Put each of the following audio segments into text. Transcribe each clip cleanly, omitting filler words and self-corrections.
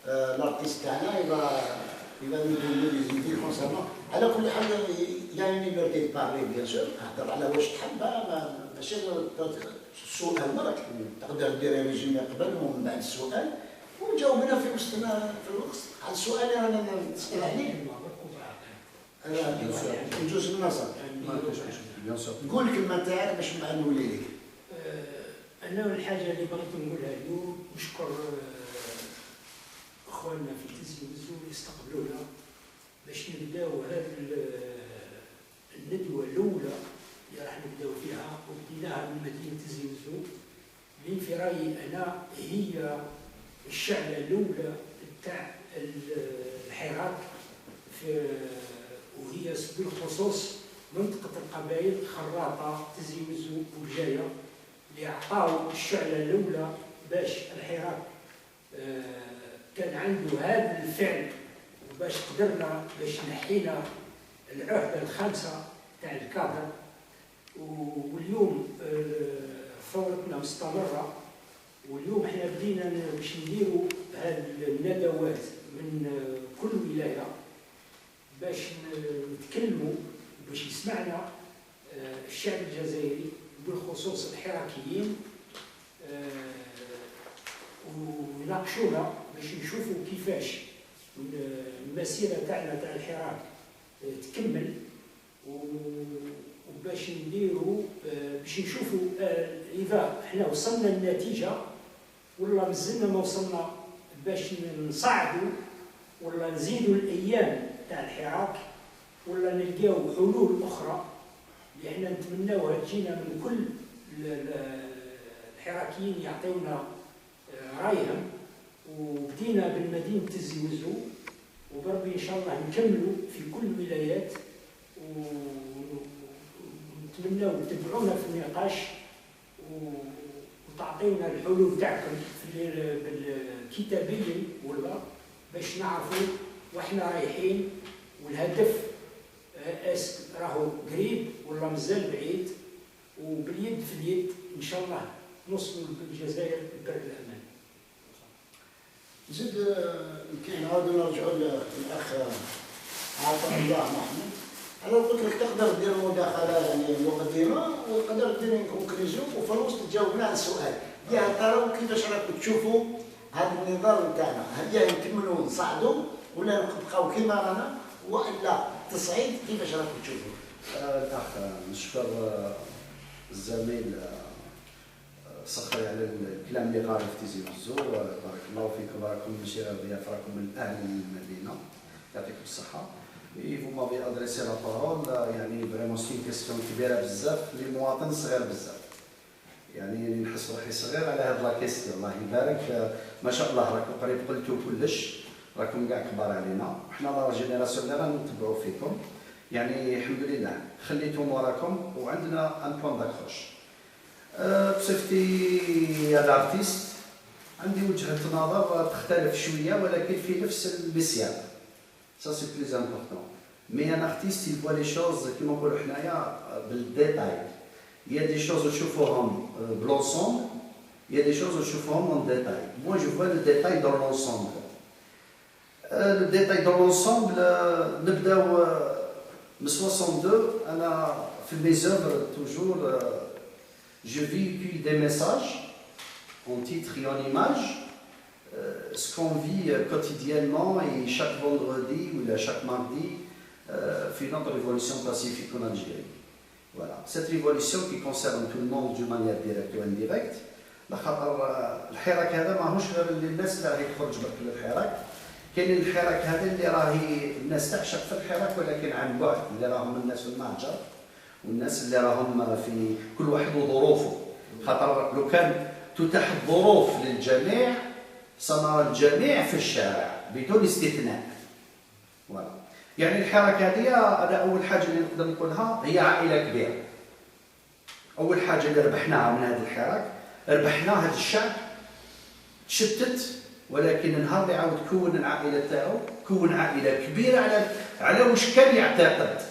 l'artiste تاعنا il va nous donner des idées concernant. على كل حال il y a une liberté de parler bien sûr، تهضر على واش تحب ماشي السؤال مرك تقدر دير ريزومي قبل ومن بعد السؤال وجاوبنا في وسطنا في الوقت. على السؤال اللي انا نسال عليه نجوز النظر. قول الكلمه تاعك باش نبقى نولي لك. انا الحاجه اللي بغيت نقولها اليوم نشكر اخواننا في التلفزيون اللي استقبلونا باش نبداو هذه الندوه الاولى اللي راح نبداو فيها، وبديناها من مدينه زيوزو اللي في رايي انا هي الشعله الاولى تاع الحراك وهي بالخصوص منطقه القبائل خراطه تزيوزو وبجايه اللي عطاو الشعله الاولى باش الحراك كان عنده هذا الفعل وباش قدرنا باش نحينا العهده الخامسه تاع الكادر. واليوم ثورتنا مستمره، واليوم احنا بدينا باش نديروا هذه الندوات من كل ولايه باش نتكلموا باش يسمعنا الشعب الجزائري بالخصوص الحراكيين ويناقشونا باش نشوفوا كيفاش المسيره تاعنا تاع الحراك تكمل وباش نديروا باش نشوفوا اذا احنا وصلنا للنتيجه ولا مازلنا ما وصلنا باش نصعدوا ولا نزيدوا الايام تاع الحراك ولا نلقاو حلول اخرى اللي احنا نتمناوها تجينا من كل الحراكيين يعطيونا رايهم. وبدينا بالمدينه زيوزو وبربي ان شاء الله نكملوا في كل الولايات ونتمناو تتبعونا في النقاش وتعطيونا الحلول تاعكم بالكتابيا ولا باش نعرفوا واحنا رايحين والهدف راهو قريب ولا مازال بعيد، وباليد في اليد ان شاء الله نوصلوا بالجزائر لبر الامان. زيد يمكن نعاودوا نرجعوا للاخ عطاء الله محمود. انا قلت لك تقدر دير مداخله يعني مقدمه وتقدر دير كونكليزيون وفي الوسط تجاوبنا على السؤال يا ترى كيفاش راكم تشوفوا هذا النظام تاعنا، هل نكملوا ونصعدوا ولا نبقاو كيما رانا والا تصعيد كيفاش راكم تشوفوا؟ الاخ نشكر الزميل صخري على الكلام اللي قال في تيزيوزو، بارك الله فيكم، راكم ماشي غير ضياف، راكم من اهل المدينه، يعطيكم الصحه. vous m'avez adressé la parole يعني فريمون سي كيسيون كبيره بزاف لمواطن صغير بزاف، يعني نحس روحي صغير على هاد لا كيسيون. الله يبارك، ما شاء الله راكم قريب قلتوا كلش، راكم كاع كبار علينا، وحنا لا جينيراسيون اللي رانا نتبعوا فيكم، يعني الحمد لله خليتم وراكم وعندنا ان بوان داكروش. بصفتي يا الارتيست عندي وجهه نظر تختلف شويه ولكن في نفس المسيار. Ça c'est plus important. Mais un artiste il voit les choses كما نقولوا حنايا بالديتاي. Il y a des choses نشوفوهم بلونسومبل، il y a des choses نشوفوهم en détail. Moi je vois le détail dans l'ensemble. Le détail dans l'ensemble نبداو من 62 انا في mes œuvres toujours je véhicule des messages en titre et en image. Ce qu'on vit quotidiennement et chaque vendredi ou chaque mardi fait notre révolution pacifique en Algérie. Voilà. Cette révolution qui concerne tout le monde d'une manière directe ou indirecte. الحراك هذا ماهوش غير للناس اللي راهي تخرج برك للحراك، كاين الحراك هذا اللي راهي الناس تعشق في الحراك ولكن عن بعد، اللي راهم الناس في المهجر والناس اللي راهم في كل واحد وظروفه. خاطر لو كان تتاح الظروف للجميع سنرى الجميع في الشارع بدون استثناء. voilà. يعني الحركه هذه انا اول حاجه اللي نقدر نقولها هي عائله كبيره. اول حاجه اللي ربحناها من هذا الحراك ربحنا هذا الشعب تشتت، ولكن النهار اللي عاود كون العائله تاعو كون عائله كبيره على واش كان يعتقد.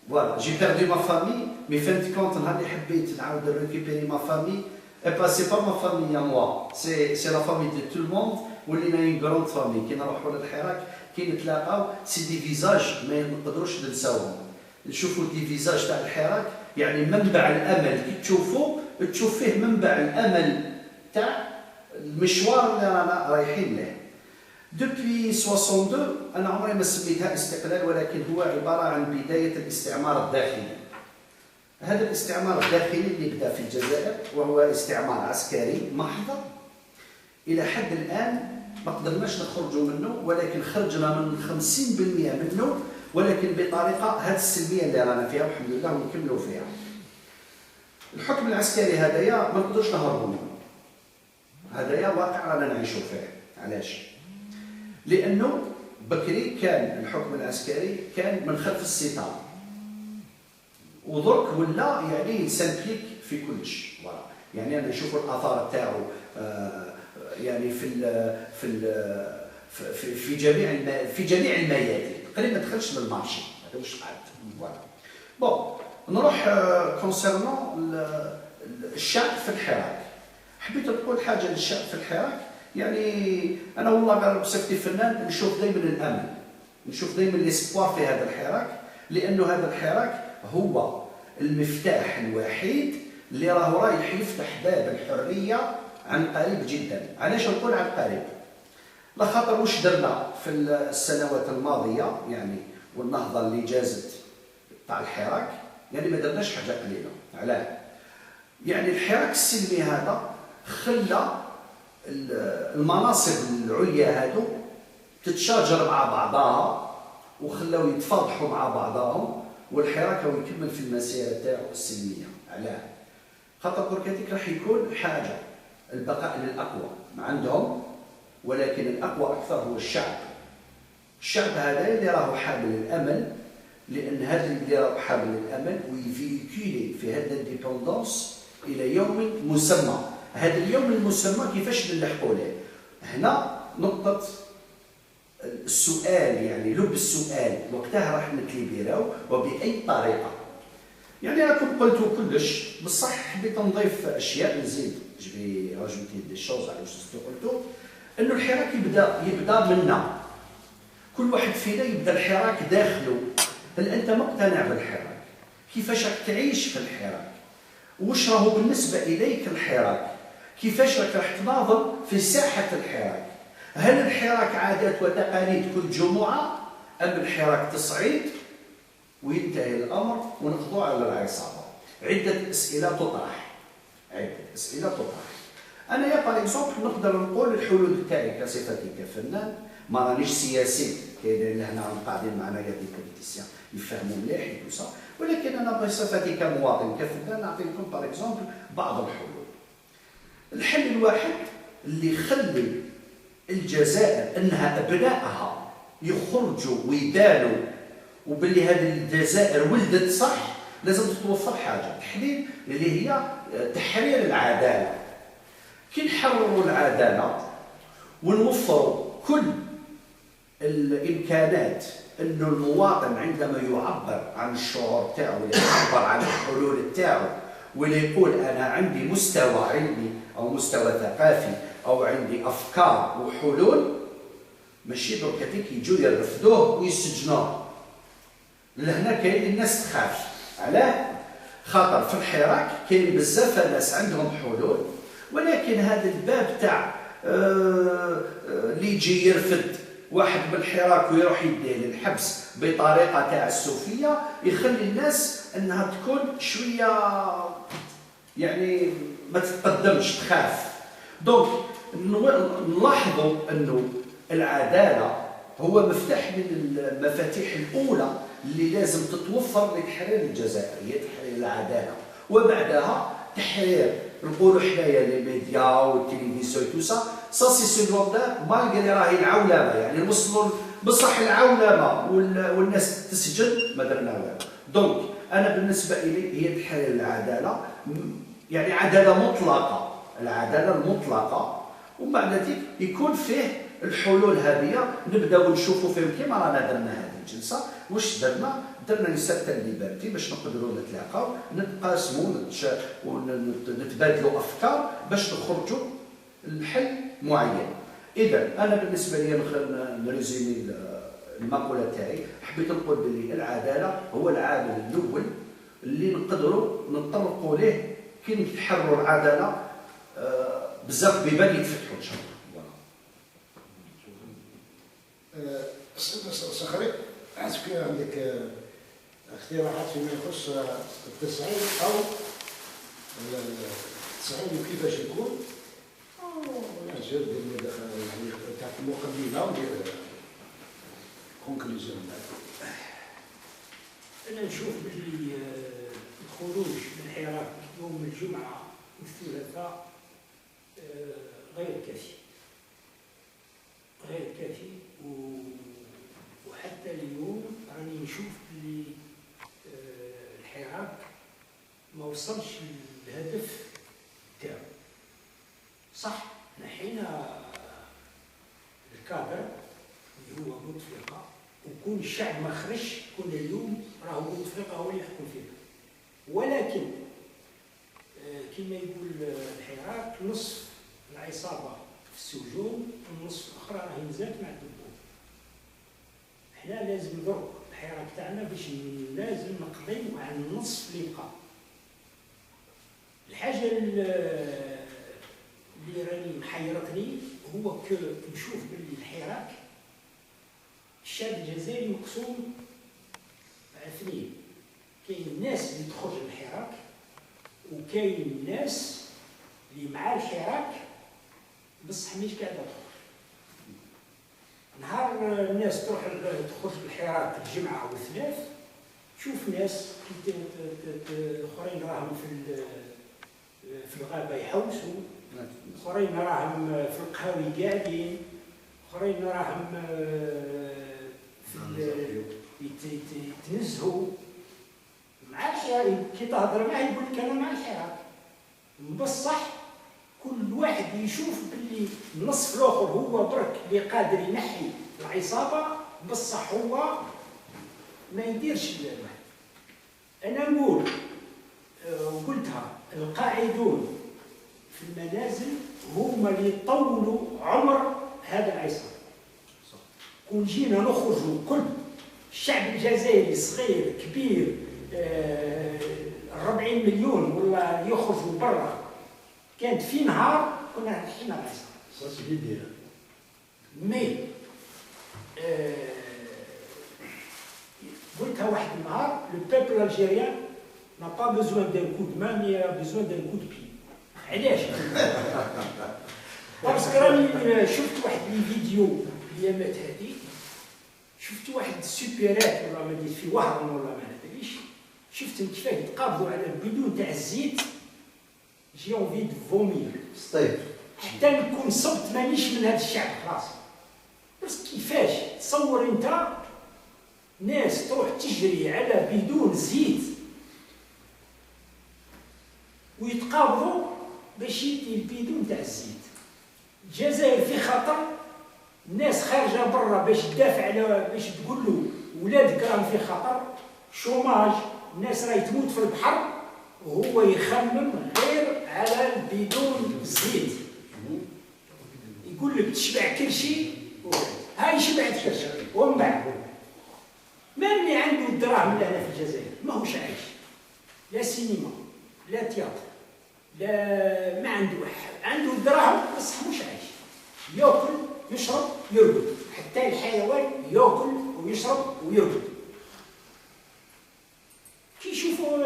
فوالا جي بيردو ما فامي مي فين كونت نهار اللي حبيت نعاود ريكيبيري ما فامي. Et pas c'est pas ma famille à moi, c'est la famille de tout le monde ولينا اون كروند فامي. كي نروحوا للحراك كي نتلاقاو سي دي فيزاج ما نقدروش ننساوهم. نشوفوا دي فيزاج تاع الحراك يعني منبع الامل، كي تشوفوا تشوف فيه منبع الامل تاع المشوار اللي رانا رايحين له. دوبي 62 انا عمري ما سميتها استقلال، ولكن هو عباره عن بدايه الاستعمار الداخلي. هذا الاستعمار الداخلي اللي بدا في الجزائر وهو استعمار عسكري محض، الى حد الان ما قدرناش نخرجوا منه، ولكن خرجنا من 50% منه، ولكن بطريقه هذه السلميه اللي رانا فيها والحمد لله ونكملوا فيها. الحكم العسكري هذايا ما نقدروش نهربوا منه، هذايا واقع رانا نعيشوا فيه. علاش؟ لانه بكري كان الحكم العسكري كان من خلف الستار، ودرك ولا يعني يسلكيك في كلش. يعني انا نشوف الاثار تاعو يعني في جميع الميادين، تقريبا ما دخلش للمارشي، هذا واش قعد. بون نروح كونسيرنون الشعب في الحراك. حبيت نقول حاجه للشعب في الحراك. يعني انا والله بصفتي فنان نشوف دائما الامل، نشوف دائما الاسبوار في هذا الحراك، لانه هذا الحراك هو المفتاح الوحيد اللي رايح يفتح باب الحريه عن قريب جدا. علاش نقول عن قريب؟ لخاطر واش درنا في السنوات الماضيه يعني والنهضه اللي جازت تاع الحراك، يعني ما درناش حاجه قليله. علاه؟ يعني الحراك السلمي هذا خلى المناصب العليا هادو تتشاجر مع بعضها، وخلاو يتفاضحوا مع بعضهم، والحراك هو يكمل في المسيره تاعو السلميه. علاه؟ خاطر بركاتيك راح يكون حاجه البقاء للاقوى عندهم، ولكن الاقوى اكثر هو الشعب. الشعب هذا اللي راهو حامل الامل، لان هذا اللي راهو حامل الامل ويفيكولي في هذا الانديبوندونس الى يوم مسمى. هذا اليوم المسمى كيفاش نلحقوا له؟ هنا نقطه السؤال، يعني لب السؤال وقتها راح نتليبيراو وباي طريقه. يعني راكم قلتوا كلش، بصح حبيت نضيف اشياء نزيد جبي راجوتي دي شوز على واش قلتوا. انه الحراك يبدا منا، كل واحد فينا يبدا الحراك داخله. هل انت مقتنع بالحراك؟ كيفاش راك تعيش في الحراك؟ واش راهو بالنسبه اليك الحراك؟ كيفاش راك تناضل في ساحه الحراك؟ هل الحراك عادات وتقاليد كل جمعه، ام الحراك تصعيد وينتهي الامر ونقضوا على العصابه؟ عده اسئله تطرح. انا يا باغ اكزومبل نقدر نقول الحلول تاعي كصفتي كفنان، ما رانيش سياسي، كاينين اللي هنا قاعدين معنا يا دي بوليتيسيان يفهموا مليح وكذا، ولكن انا بصفتي كمواطن كفنان نعطيكم باغ اكزومبل بعض الحلول. الحل الواحد اللي يخلي الجزائر انها ابنائها يخرجوا ويبانوا وباللي هذه الجزائر ولدت صح، لازم تتوفر حاجه تحليل اللي هي تحرير العداله. كي نحرروا العداله ونوفروا كل الامكانات انه المواطن عندما يعبر عن الشعور تاعو، يعبر عن الحلول تاعو، واللي يقول انا عندي مستوى علمي او مستوى ثقافي او عندي افكار وحلول، ماشي درك هذيك يجوا يرفدوه ويسجنوه. لهنا كاين الناس تخاف. علاه؟ خاطر في الحراك كاين بزاف ناس عندهم حلول، ولكن هذا الباب تاع اللي يجي يرفد واحد بالحراك ويروح يديه للحبس بطريقه تعسفيه يخلي الناس انها تكون شويه يعني ما تتقدمش، تخاف. دونك نلاحظوا انه العداله هو مفتاح من المفاتيح الاولى اللي لازم تتوفر لتحرير الجزائر، هي تحرير العداله، وبعدها تحرير نقولوا حنايا لي ميديا والتلفزيون تو سا سي سكوندير، مالغري راهي العولمه يعني نوصلوا بصح العولمه والناس تسجن ما درنا والو. دونك انا بالنسبه لي هي تحرير العداله، يعني عداله مطلقه، العداله المطلقه، ومن بعد ذلك يكون فيه الحلول هذه نبداو نشوفوا فيهم كيما رانا درنا هذه الجلسه. واش درنا؟ درنا لسيرتان ليبرتي باش نقدروا نتلاقاو نتقاسموا ونتبادلوا افكار باش نخرجوا لحل معين. اذا انا بالنسبه لي نريزيمي المقوله تاعي، حبيت نقول بلي العداله هو العامل الاول اللي نقدروا نطرقوا ليه كي نتحروا العداله. بزاف بيبان يتفتحوا ان شاء الله. صخري عندك اقتراحات فيما يخص التصعيد او التصعيد وكيفاش يكون؟ نجر دير يعني تاع المقدمه وندير كونكلوزيون. انا نشوف باللي الخروج من الحراك يوم الجمعه والثلاثاء غير كافي، غير كافي. وحتى اليوم راني نشوف باللي الحراك ما وصلش للهدف تاعو. صح نحينا الكادر اللي هو بوتفليقه، وكون الشعب ما خرجش كون اليوم راهو بوتفليقه هو اللي يحكم فيها، ولكن كما يقول الحراك نصف العصابه في السجون والنصف الاخرى راهي مازالت مع الدبور. احنا لازم نضرب الحراك تاعنا باش لازم نقضيو على النصف اللي بقى. الحاجه اللي راني محيرتني هو نشوف باللي الحراك الشعب الجزائري مقسوم على اثنين. كاين الناس اللي تخرج من الحراك، وكاين الناس اللي مع الحراك بصح مش قاعده تخرج. نهار الناس تخرج بالحراك الجمعه والثلاث، تشوف ناس اخرين راهم في الغابه يحوسوا، اخرين راهم في القهاوي قاعدين، اخرين راهم يتنزهوا مع الحراك. كي تهضر معاه يقول لك انا مع الحراك، بصح كل واحد يشوف باللي النصف الاخر هو برك اللي قادر ينحي العصابه، بصح هو ما يديرش الواحد. انا نقول وقلتها، القاعدون في المنازل هما اللي يطولوا عمر هذا العصابه. كون جينا نخرجوا كل الشعب الجزائري صغير كبير 40 مليون ولا يخرجوا برا، كانت في نهار كنا نحينا العصابه. صافي يدير مي قلتها واحد النهار، لو بيبل الجيريان n'a pas besoin d'un coup de main, mais il a besoin d'un coup de pied. علاش؟ باسكو راني شفت واحد الفيديو الايامات هذه، شفت واحد السوبيرات ولا ما ديت في وهران ولا ما ندريش، شفتهم كيفاه يتقابضوا على البدون تاع الزيت. جي اونفي دو فومير سطيف حتى نكون صبت مانيش من هذا الشعب خلاص. بس كيفاش تصور انت ناس تروح تجري على بدون زيت ويتقابضوا باش يدي البيدون تاع الزيت. الجزائر في خطر، الناس خارجه برا باش تدافع على باش تقول له ولادك راهم في خطر، شوماج، الناس راهي تموت في البحر، وهو يخمم غير على البيدون الزيت. يقول لك تشبع كل شيء، هاي شبعت كل شيء، ومن بعد ما اللي عنده الدراهم لهنا في الجزائر ماهوش عايش، لا سينما لا تياتر لا ما عنده الدراهم بس مش عايش، ياكل يشرب يرقد، حتى الحيوان ياكل ويشرب ويرقد. كي يشوفوا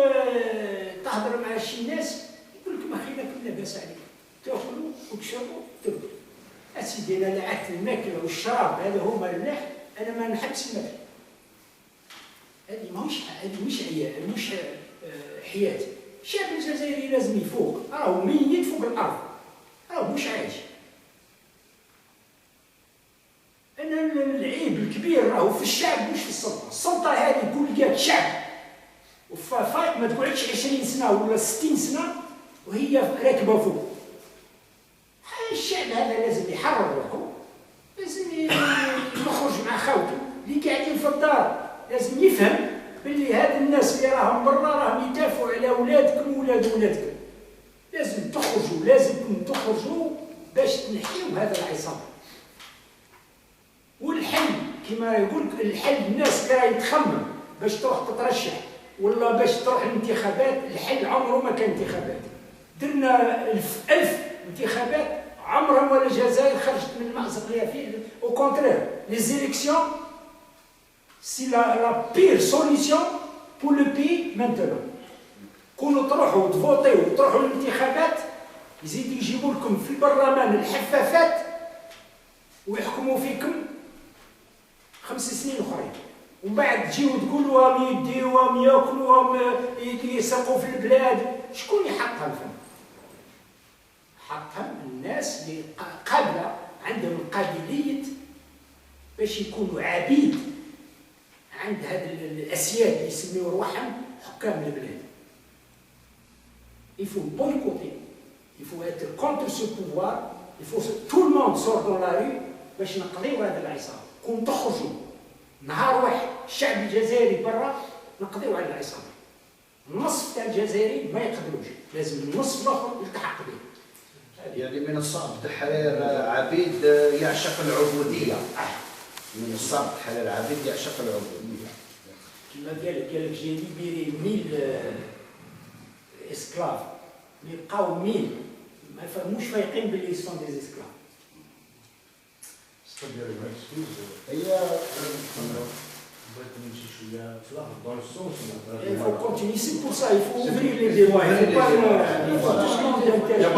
تهضر مع شي ناس يقول لك ما خينا كل لاباس عليك، تاكلوا وتشربوا وترقدوا. اسيدي انا لعبت الماكله والشراب هذا هما الملح، انا ما نحبش الماكله. هذه مش عيال، مش حياتي. الشعب الجزائري لازم يفوق، راهو ميت فوق الارض، راهو مش عايش. انا العيب الكبير راهو في الشعب مش في السلطه. السلطه هذه كل قاد شعب وفايق ما تقعدش 20 سنه ولا 60 سنه وهي راكبه فوق. الشعب هذا لازم يحرر روحه، لازم يخرج مع خاوته اللي قاعدين في الدار، لازم يفهم باللي هاد الناس اللي راهم برا راهم يدافعوا على اولادكم وولاد اولادكم. لازم تخرجوا باش تنحيوا هذا العصابه. كما يقول الحل الناس اللي راهي تخمم باش تروح تترشح ولا باش تروح الانتخابات. الحل عمره ما كان انتخابات. درنا 1000 انتخابات عمرها ولا الجزائر خرجت من المأزق اللي هي فيه. او كونترير لي زيليكسيون سي لا بير سوليسيون بور لو بي مانتونون. كونوا تروحوا تفوتيو وتروحوا للانتخابات يزيدوا يجيبوا لكم في البرلمان الحفافات ويحكموا فيكم 5 سنين اخرين، ومن بعد تجيو تقولوا راهم يديو راهم ياكلوا راهم يسرقوا في البلاد. شكون يحطها الفن؟ حطها الناس اللي قابله عندهم القابليه باش يكونوا عبيد عند هاد الاسياد اللي يسميو رواحهم حكام البلاد. Il faut boycotter, il faut être contre ce pouvoir, il faut que tout le monde sorte dans la rue باش نقضيو هذا العصابه. كون تخرجوا نهار واحد الشعب الجزائري برا نقضيو على العصابه. النصف تاع الجزائريين ما يقدروش، لازم النصف الاخر يلتحق به. يعني من الصعب تحرير عبيد يعشق العبوديه. من الصعب تحرير عبيد يعشق العبوديه. كما قال لك جاي ليبيري 1000 اسكلاف يبقاو 1000 ما فهموش فايقين باللي سون دي اسكلاف. هي Il faut continuer, c'est pour ça, il faut ouvrir les débats. Il ne faut pas tout le monde d'intervenir.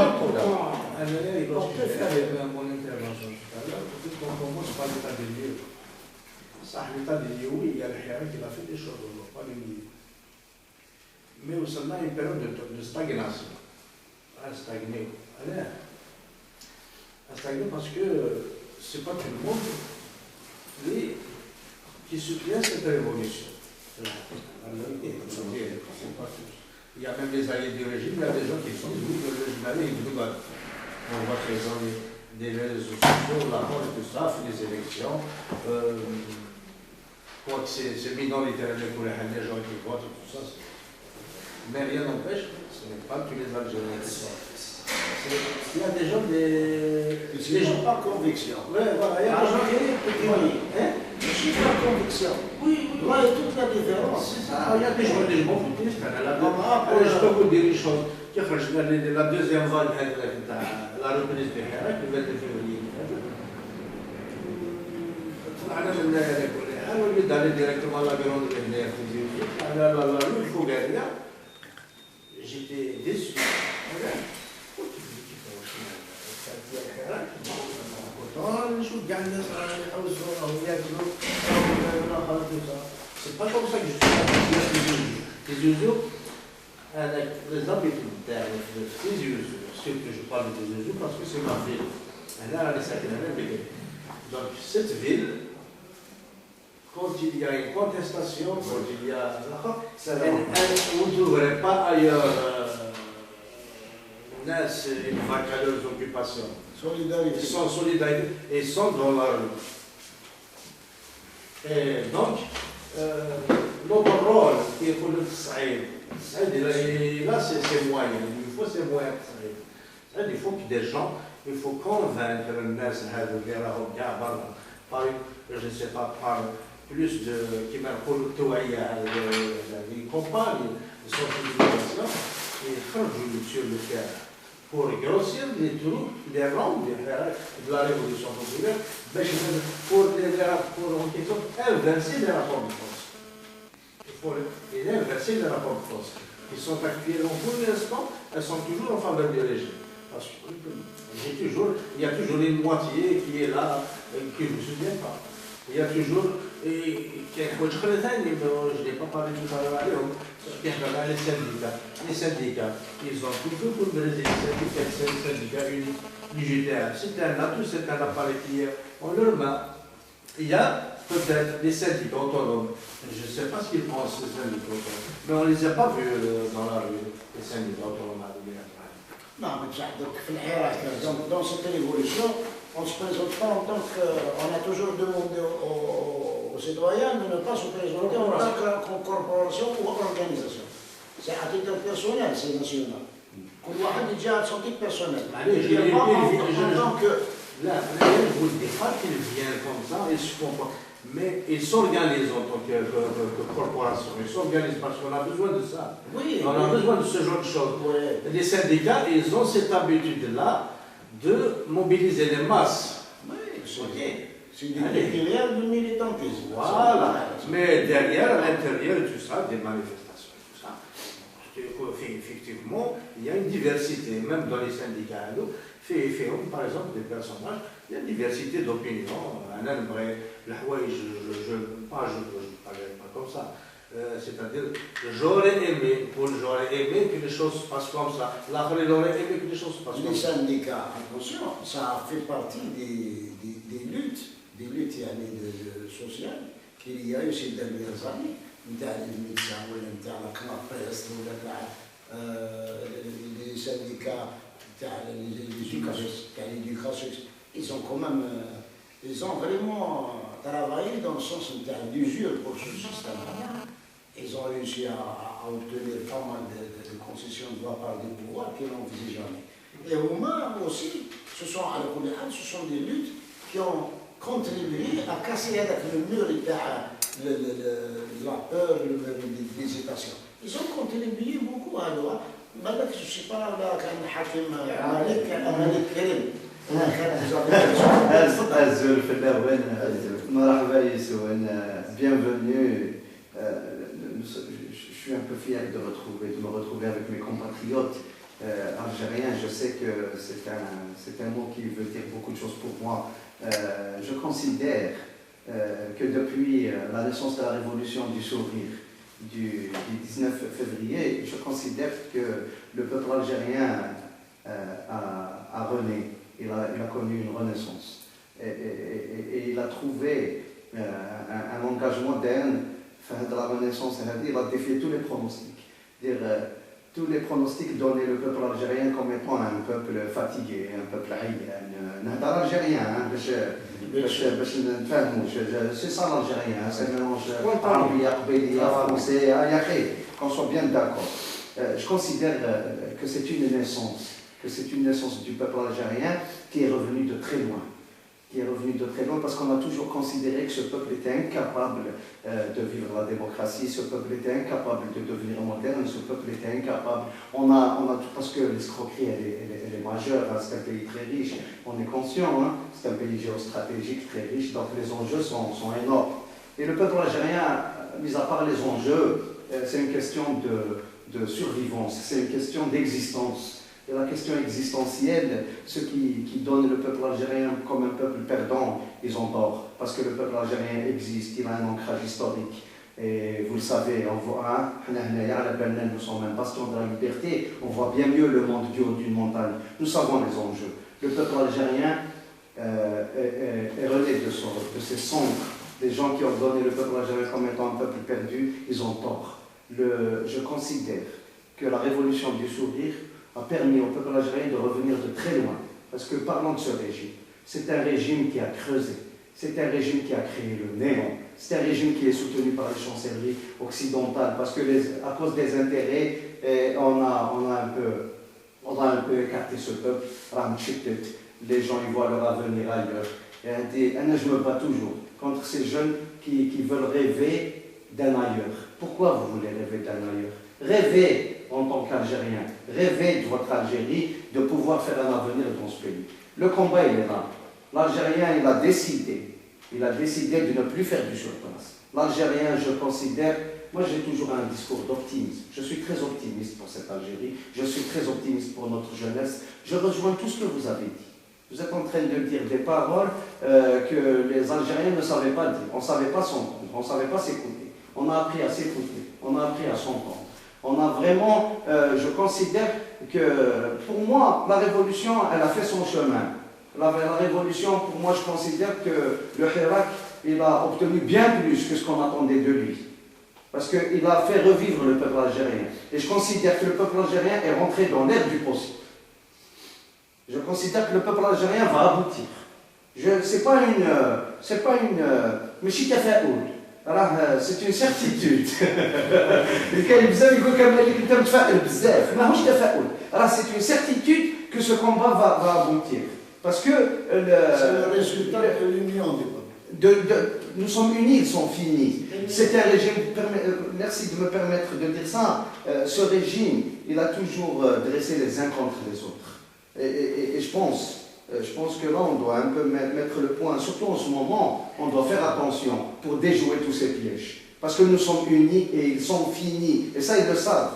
On peut faire mon intervention tout à l'heure. On commence par l'état des lieux. Ça, l'état des lieux, oui, il y a le Hirak qui a fait des choses, on ne va pas les nier. Mais au seulement une période de stagnation. Elle stagné. Elle a stagné parce que c'est pas tout le monde qui soutient cette révolution. Il y a même les alliés du régime, il y a des gens qui disent oui, le régime allait, on voit que les gens des réseaux sociaux, la et tout ça, fait les élections. Quoi que c'est minoritaire pour les gens qui votent et tout ça. Mais rien n'empêche, ce n'est pas tous les Algériens qui sont. Il y a des gens des gens par conviction. Ouais, voilà, il y a des gens qui. Je suis par conviction. Oui, Là, il y a toute la différence. c'est ça. Il y a des gens qui sont foutistes. Je peux vous dire une chose. La deuxième vague, la reprise des Hirak, le 22 février. طلعنا من هذا كله، ولد على ديريكتومون لا grande dernière على la rue الفوقانية. J'étais déçu. نشوف كاع الناس راهم يحوسوا راهم ياكلوا سي با كوم سا كو جو تيزوزو هذاك ليزابيت تاعي في تيزوزو سيرتو جو بارل دو تيزوزو باسكو سي ما فيل هنا راني ساكن هنا بكري دونك سيت فيل quand il y a une contestation, quand il y a vous ne trouverez pas ailleurs une vacaleuse occupation. Solidarité. Ils sont solidaires et ils sont dans la rue. Et donc, notre rôle qui est pour le Saïd, là c'est moyen, il faut ces moyens. Il faut que des gens, il faut convaincre le Nas, par, je ne sais pas, par plus de qui les campagnes de sensibilisation et faire sur le terrain. Pour grossir les troupes, les rangs de la révolution populaire, pour inverser les rapports de force. Pour inverser les rapports de force. Qui sont actuellement, pour l'instant, elles sont toujours en faveur du régime. Parce que il y a toujours une moitié qui est là, qui ne se souvient pas. Il y a toujours, je n'ai pas parlé tout à l'heure, les syndicats, ils ont toujours pour me dire les syndicats unitaires. C'est un atout, c'est un appareil qui est en leur main. Il y a peut-être des syndicats autonomes. Je ne sais pas ce qu'ils pensent, ces syndicats autonomes. Mais on ne les a pas vus dans la rue, les syndicats autonomes. Non, mais dans cette révolution, on ne se présente pas en tant que. On a toujours demandé aux citoyens de ne pas se présenter en tant que corporation ou organisation. C'est à titre personnel, c'est national. Qu'on doit dire à son titre personnel. En tant que Là, je vous dis pas qu'ils viennent comme ça, ils se comportent. Mais ils s'organisent en tant que corporation. Ils s'organisent parce qu'on a besoin de ça. Oui. On a besoin de ce genre de choses. Ouais. Les syndicats, ils ont cette habitude-là de mobiliser les masses. Oui, Ok. c'est des filières de militantisme. Voilà. Mais derrière, à l'intérieur, tout ça, des manifestations, tout ça. Effectivement, il y a une diversité, même dans les syndicats. Par exemple, des personnages, il y a une diversité d'opinions. Un vrai, je ne parle pas comme ça. C'est-à-dire, j'aurais aimé que les choses se passent comme ça. L'autre, il aurait aimé que les choses se passent comme Les ça. syndicats, attention, ça fait partie des luttes sociales qu'il y a eu ces dernières années. Les médecins, la CNAPES, les syndicats, l'éducation, ils ont quand même, ils ont vraiment travaillé dans le sens d'usure pour ce système. Ils ont réussi à obtenir pas mal de concessions de la part des pouvoirs qu'ils n'ont visé jamais. Et au moins aussi, ce sont des luttes qui ont contribué à casser avec le mur de la peur, le mur de l'hésitation. Ils ont contribué beaucoup à l'heure. Maintenant que je ne suis pas là, comme Hakim Malik Karim. Azul Fedawin, marhaba Yessouen, bienvenue. Je suis un peu fier de me retrouver avec mes compatriotes algériens. Je sais que c'est un mot qui veut dire beaucoup de choses pour moi. Je considère que depuis la naissance de la révolution du sourire du 19 février, je considère que le peuple algérien a rené. Il a connu une renaissance. Et il a trouvé un engagement moderne de la renaissance. Il a défié tous les pronostics. Tous les pronostics donnaient le peuple algérien comme étant un peuple fatigué, un peuple haïen. Algérien, c'est ça l'algérien, c'est le mélange arabia, français, qu'on soit bien d'accord. Je considère que c'est une naissance du peuple algérien qui est revenu de très loin. Parce qu'on a toujours considéré que ce peuple était incapable de vivre la démocratie, ce peuple était incapable de devenir moderne, ce peuple était incapable. Parce que l'escroquerie, elle est majeure, hein, c'est un pays très riche, on est conscient, hein, c'est un pays géostratégique très riche, donc les enjeux sont énormes. Et le peuple algérien, mis à part les enjeux, c'est une question de survivance, c'est une question d'existence. Et la question existentielle, ceux qui donnent le peuple algérien comme un peuple perdant, ils ont tort. Parce que le peuple algérien existe, il a un ancrage historique. Et vous le savez, nous sommes un bastion de la liberté, on voit bien mieux le monde du haut d'une montagne. Nous savons les enjeux. Le peuple algérien est rené de ces cendres. Les gens qui ont donné le peuple algérien comme étant un peuple perdu, ils ont tort. Je considère que la révolution du sourire a permis au peuple algérien de revenir de très loin. Parce que parlons de ce régime, c'est un régime qui a creusé, c'est un régime qui a créé le néant, c'est un régime qui est soutenu par les chancelleries occidentales, parce que à cause des intérêts, on a un peu écarté ce peuple, les gens y voient leur avenir ailleurs. Et je me bats toujours contre ces jeunes qui veulent rêver d'un ailleurs. Pourquoi vous voulez rêver d'un ailleurs? Rêvez en tant qu'Algérien, rêvez de votre Algérie, de pouvoir faire un avenir dans ce pays. Le combat, il est là. L'Algérien, il a décidé de ne plus faire du surplace. L'Algérien, je considère, moi j'ai toujours un discours d'optimisme. Je suis très optimiste pour cette Algérie, je suis très optimiste pour notre jeunesse. Je rejoins tout ce que vous avez dit. Vous êtes en train de dire des paroles que les Algériens ne savaient pas dire. On ne savait pas s'entendre, on ne savait pas s'écouter. On a appris à s'écouter, on a appris à s'entendre. On a vraiment, je considère que, pour moi, la révolution, elle a fait son chemin. La révolution, pour moi, je considère que le Hirak, il a obtenu bien plus que ce qu'on attendait de lui. Parce qu'il a fait revivre le peuple algérien. Et je considère que le peuple algérien est rentré dans l'ère du possible. Je considère que le peuple algérien va aboutir. C'est pas une c'est une certitude. C'est une certitude que ce combat va aboutir. Parce que C'est le résultat de l'union du peuple. nous sommes unis, ils sont finis. C'est un régime, merci de me permettre de dire ça, ce régime, il a toujours dressé les uns contre les autres. Et je pense que là, on doit un peu mettre le point, surtout en ce moment, on doit faire attention pour déjouer tous ces pièges. Parce que nous sommes unis et ils sont finis. Et ça, ils le savent.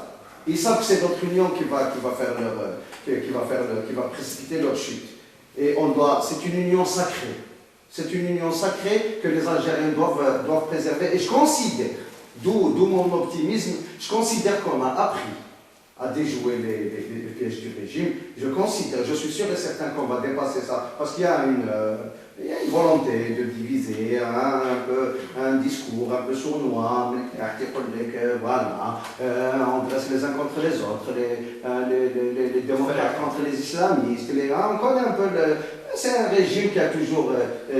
Ils savent que c'est notre union qui va précipiter leur chute. Et c'est une union sacrée. C'est une union sacrée que les Algériens doivent préserver. Et je considère, d'où mon optimisme, je considère qu'on a appris à déjouer les pièges du régime. Je suis sûr et certain qu'on va dépasser ça. Parce qu'il y a une volonté de diviser, un discours un peu sournois, voilà, on dresse les uns contre les autres, les démocrates contre les islamistes, on connaît un peu c'est un régime qui a toujours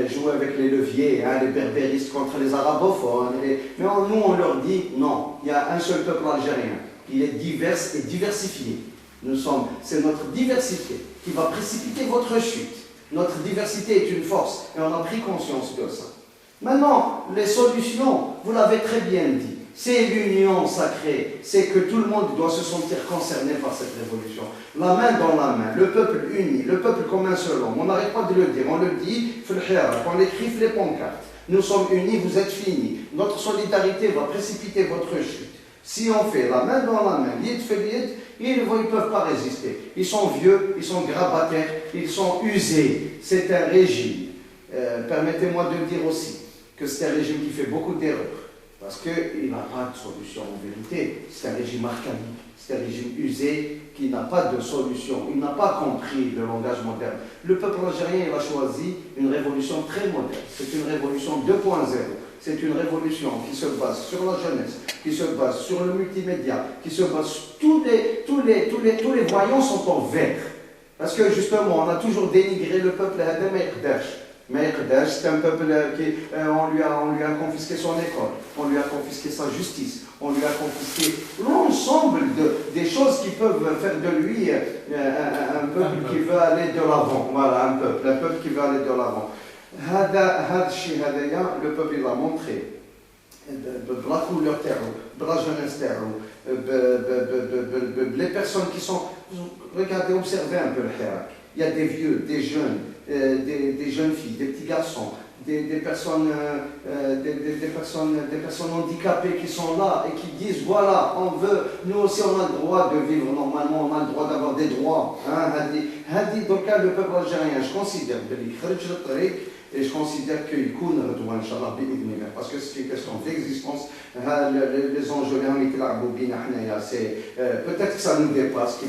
joué avec les leviers, les berbéristes contre les arabophones, mais nous on leur dit non, il y a un seul peuple algérien, il est divers et diversifié. C'est notre diversité qui va précipiter votre chute. Notre diversité est une force et on a pris conscience de ça. Maintenant, les solutions, vous l'avez très bien dit, c'est l'union sacrée, c'est que tout le monde doit se sentir concerné par cette révolution. La main dans la main, le peuple uni, le peuple comme un seul homme. On n'arrête pas de le dire, on le dit, on l'écrit les pancartes. Nous sommes unis, vous êtes finis. Notre solidarité va précipiter votre chute. Si on fait la main dans la main, l'id fait l'id, ils ne peuvent pas résister. Ils sont vieux, ils sont grabataires, ils sont usés. C'est un régime. Permettez-moi de dire aussi que c'est un régime qui fait beaucoup d'erreurs. Parce qu'il n'a pas de solution en vérité. C'est un régime archaïque. C'est un régime usé qui n'a pas de solution. Il n'a pas compris le langage moderne. Le peuple algérien, il a choisi une révolution très moderne. C'est une révolution 2.0. C'est une révolution qui se base sur la jeunesse, qui se base sur le multimédia, qui se base sur tous les voyants sont en vert. Parce que justement, on a toujours dénigré le peuple à Maïkdash, c'est un peuple qui, on lui a confisqué son école, on lui a confisqué sa justice, on lui a confisqué l'ensemble des choses qui peuvent faire de lui un peuple qui veut aller de l'avant. Voilà, un peuple qui veut aller de l'avant. Le peuple il a montré de la couleur de la jeunesse, les personnes qui sont, regardez, observez un peu le Hirak. Il y a des vieux, des jeunes, des jeunes filles, des petits garçons, des personnes handicapées qui sont là et qui disent voilà, nous aussi on a le droit de vivre normalement, on a le droit d'avoir des droits. Donc là, le peuple algérien, je considère et je considère qu'il coule parce que c'est une question d'existence. Les enjeux, peut-être que ça nous dépasse, il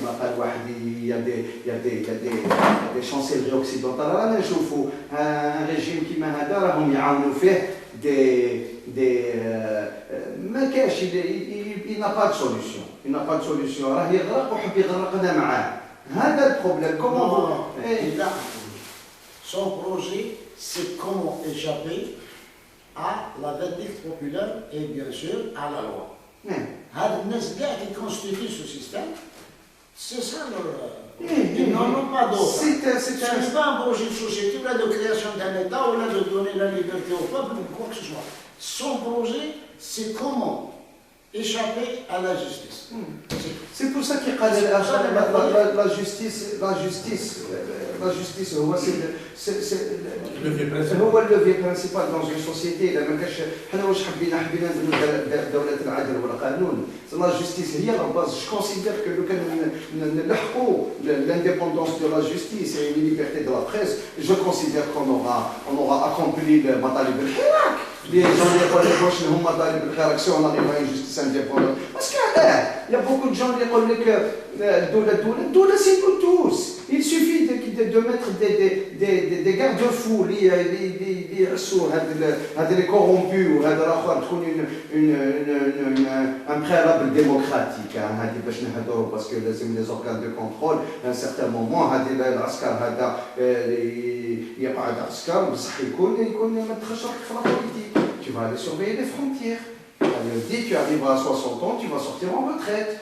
y a des chancelleries occidentales. Un régime qui m'a il n'a pas de solution. Il n'a pas de solution. Le problème. Comment son projet, c'est comment échapper à la verdicte populaire et bien sûr à la loi. Qui constitue ce système, c'est ça leur... Ils n'en ont pas d'autre. Ce n'est pas un projet de société, ou là de création d'un État, ou là de donner la liberté au peuple, ou quoi que ce soit. Son projet, c'est comment échapper à la justice. C'est pour ça qu'il y a la justice, c'est le levier principal dans une société. La justice, je considère que l'indépendance de la justice et une liberté de la presse, je considère qu'on aura accompli le Matalib al-Hirak. Les gens si on arrive à une justice indépendante. Parce qu'il y a beaucoup de gens qui disent que Doula c'est pour tous. Il suffit de mettre des garde-fous, les corrompus, ou un préalable démocratique. Parce que les organes de contrôle, à un certain moment, il y a pas d'askar, tu vas aller surveiller les frontières. Tu arriveras à 60 ans, tu vas sortir en retraite.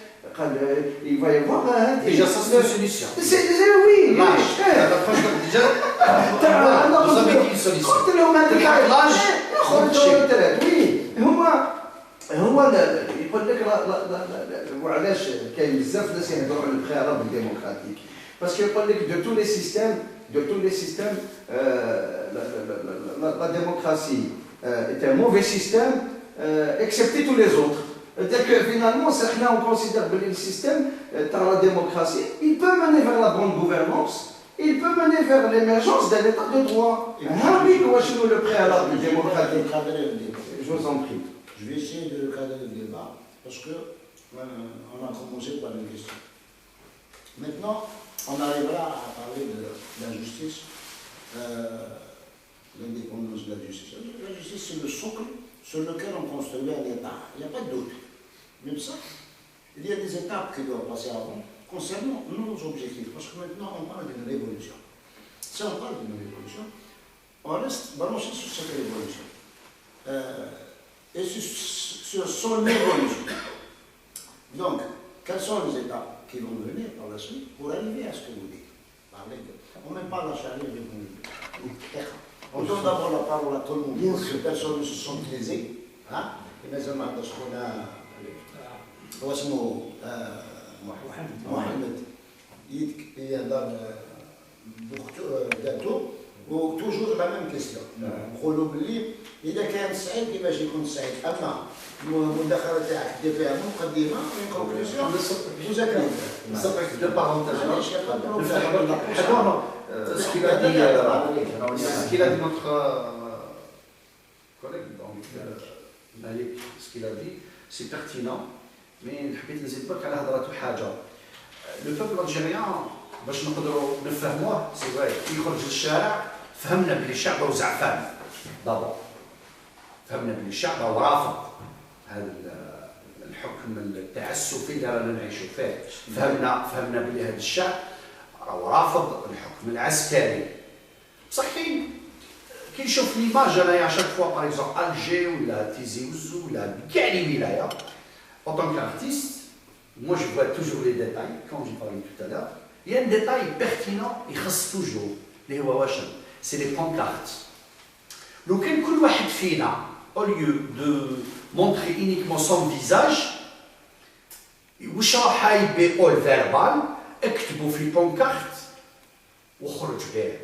il va y avoir Déjà, ça c'est une solution. oui, L'âge. L'approche déjà. Vous avez dit une solution. قلت لهم هذاك العلاج يخرجوا الثلاث وي هو يقول لك وعلاش كاين بزاف ناس يهضروا على البريالابل ديموكراتيك باسكو يقول لك دو tous les systèmes la démocratie est un mauvais système excepté tous les autres. C'est-à-dire que finalement, on considère que le système dans la démocratie, il peut mener vers la bonne gouvernance, il peut mener vers l'émergence d'un état de droit. Le préalable démocratique. Je vous en prie. Je vais essayer de cadrer le débat parce que on a commencé par une question. Maintenant, on arrivera à parler de la justice, l'indépendance de la justice. La justice, c'est le socle sur lequel on construit un État. Il n'y a pas de doute. Même ça, il y a des étapes qui doivent passer avant concernant nos objectifs. Parce que maintenant, on parle d'une révolution. Si on parle d'une révolution, on reste branché sur cette révolution. Et sur son évolution. Donc, quelles sont les étapes qui vont venir par la suite pour arriver à ce que vous dites? On ne met pas la charrière des conduits. On donne d'abord la parole à tout le monde. Parce que personne ne se sent lésé. Mais ça m'a dit qu'on a. هو اسمه محمد يهضر ذاته وتوجور لا ميم كيستيون نقولوا باللي اذا كان سعيد كيفاش يكون سعيد اما المداخله تاعك دير فيها مقدمه من كونكلوزيون مذاكره نصبك دو بارونتاج ce qu'il a dit notre collègue Malik, ce qu'il a dit, c'est pertinent. Mais حبيت نزيد برك على هضرته حاجه. لو بوبل الجيريان باش نقدروا نفهموه سي فري يخرج للشارع فهمنا بلي الشعب وزعفان دابا فهمنا بلي الشعب ورافض هذا الحكم التعسفي اللي رانا نعيشوا فيه فهمنا بلي هذا الشعب راه رافض الحكم العسكري بصح كي نشوف ليماج انايا شاك فوا باغ اكزومبل الجي ولا تيزي وزو ولا كاع لي ولايه. En tant qu'artiste, moi je vois toujours les détails, comme j'ai parlé tout à l'heure. Il y a un détail pertinent, il reste toujours, les Wawashan, c'est les pancartes. Donc, au lieu de montrer uniquement son visage, au verbal, اكتبوا في pancarte وخرج بها.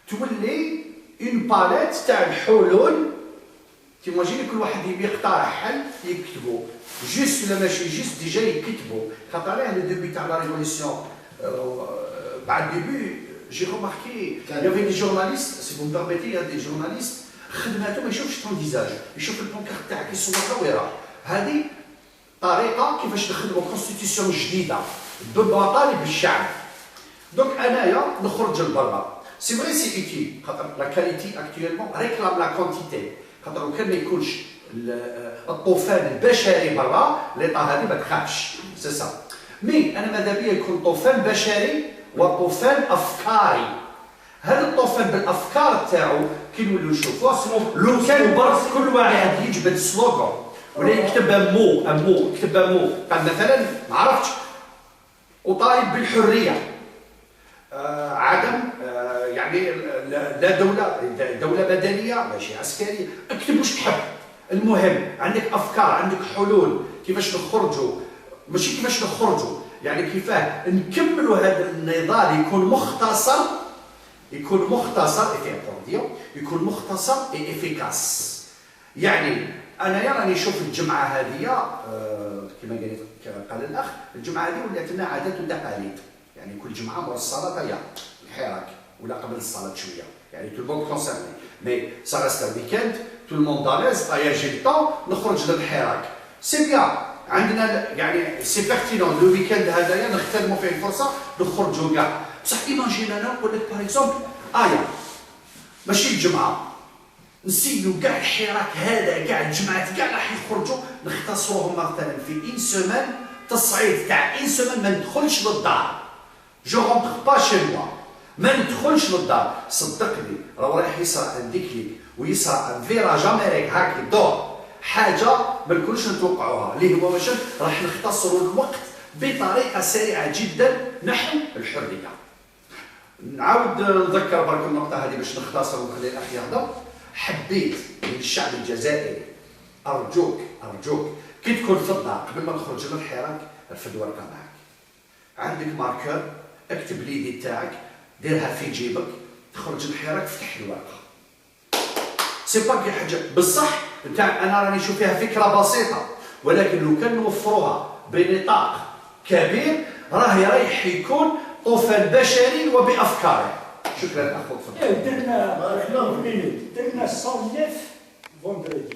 تولي une palette تاع الحلول. تيماجيني كل واحد يقترح حل يكتبوا جوست ولا ماشي جوست ديجا يكتبوا خاطر علاه لو ديبي تاع لا ريفوليسيون بعد ديبي جي روماركي يافي دي جورناليست سي بون بيرميتي يا دي جورناليست خدماتو ما يشوفش طون فيزاج يشوف البونكارت تاعك يصورها ويراه. هذه طريقه كيفاش نخدموا كونستيتيسيون جديده بمطالب الشعب. دونك انايا نخرج لبرا سي فري سي ايتي خاطر لا كاليتي اكطويلمون ريكلام لا كونتيتي خاطر كان ما يكونش الطوفان البشري برا ليطا هذه ما تخافش سي سا. مي انا ماذا بيا يكون طوفان بشري وطوفان افكاري. هذا الطوفان بالافكار تاعو كي نولوا نشوفوه لو كان برك كل واحد يجبد سلوغان ولا يكتب مو قال مثلا ما عرفتش اطالب بالحريه عدم يعني لا دولة مدنية ماشي عسكرية. اكتب واش تحب. المهم عندك أفكار عندك حلول كيفاش نخرجوا ماشي كيفاش نخرجوا يعني كيفاه نكملوا هذا النضال يكون مختصر يكون مختصر افيكاس. يعني أنا راني نشوف الجمعة هذه كما قال الأخ الجمعة هذه ولات لنا عادات وتقاليد. يعني كل جمعة مورا الصلاة هي الحراك ولا قبل الصلاة شوية يعني تو الموند كونسيرني مي سا ريست ويكاند تو الموند داليز يجي الطون نخرج للحراك سي بيان عندنا يعني سي بيرتينون لو ويكاند هذايا نغتنموا فيه الفرصة نخرجوا كاع بصح ايماجين انا نقول لك باغ اكزومبل ماشي الجمعة نسيو كاع الحراك هذا كاع الجمعات كاع راح يخرجوا نختصروهم مثلا في ان سومان تصعيد تاع ان سومان ما ندخلش للدار. جو رونتر با شي موا ما ندخلش للدار. صدقني راح يصرى الديكليك ويصرى فيراج امريك هاك دور حاجه ما نكونش نتوقعوها اللي هو واش راح نختصروا الوقت بطريقة سريعة جدا نحو الحرية. نعاود نذكر برك النقطة هذه باش نختصر ونخلي الأخ يهضر. حبيت من الشعب الجزائري أرجوك كي تكون في الدار قبل ما نخرج من الحراك رفد ورقة معك، عندك ماركر اكتب ليدي تاعك ديرها في جيبك، تخرج من الحراك فتح الورقة. سي با كي حاجة بصح نتاع أنا راني نشوف فيها فكرة بسيطة، ولكن لو كان نوفروها بنطاق كبير راهي رايح يكون طوفان بشري وبأفكاره. شكرا أخوك. درنا 109 فوندريدي